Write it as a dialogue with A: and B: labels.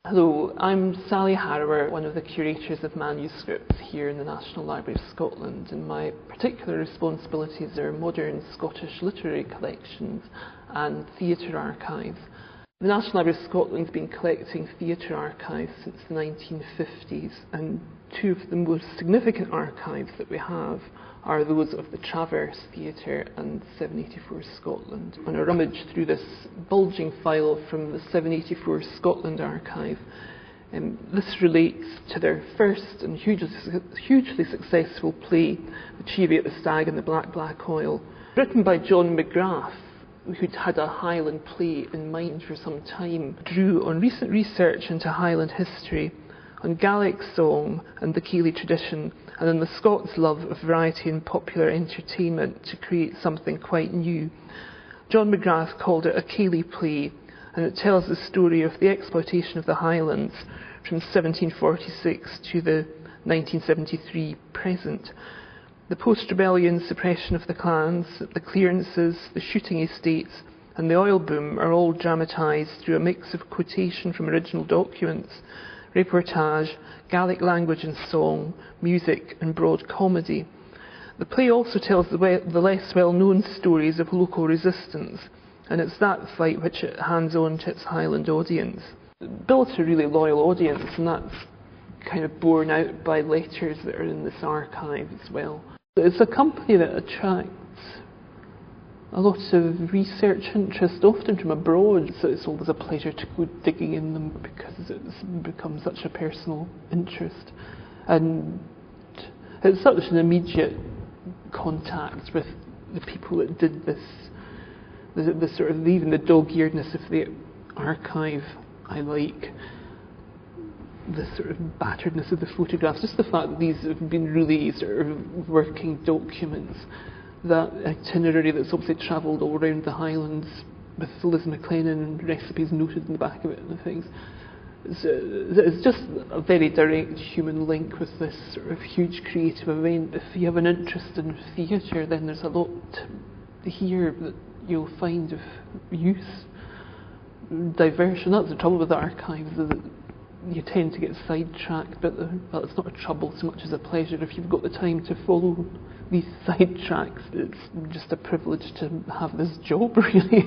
A: Hello, I'm Sally Harrower, one of the curators of Manuscripts here in the National Library of Scotland, and my particular responsibilities are modern Scottish literary collections and theatre archives. The National Library of Scotland has been collecting theatre archives since the 1950s, and two of the most significant archives that we have are those of the Traverse Theatre and 784 Scotland. And I rummaged through this bulging file from the 784 Scotland archive. This relates to their first and hugely successful play, the Cheviot, the Stag and the Black Oil, written by John McGrath, who'd had a Highland play in mind for some time, drew on recent research into Highland history, on Gaelic song and the Ceilidh tradition, and on the Scots' love of variety and popular entertainment to create something quite new. John McGrath called it a Ceilidh play, and it tells the story of the exploitation of the Highlands from 1746 to the 1973 present. The post-rebellion suppression of the clans, the clearances, the shooting estates and the oil boom are all dramatised through a mix of quotation from original documents, reportage, Gaelic language and song, music and broad comedy. The play also tells the less well-known stories of local resistance, and it's that fight which it hands on to its Highland audience. It built a really loyal audience, and that's kind of borne out by letters that are in this archive as well. It's a company that attracts a lot of research interest, often from abroad, so it's always a pleasure to go digging in them because it's become such a personal interest. And it's such an immediate contact with the people that did this, the sort of, even the dog-earedness of the archive I like. The sort of batteredness of the photographs, just the fact that these have been really sort of working documents, that itinerary that's obviously travelled all around the Highlands with Liz McLennan and recipes noted in the back of it and things. It's just a very direct human link with this sort of huge creative event. If you have an interest in theatre, then there's a lot here that you'll find of use, diversion. That's the trouble with the archives, is that you tend to get sidetracked, but well, it's not a trouble so much as a pleasure if you've got the time to follow these sidetracks. It's just a privilege to have this job, really.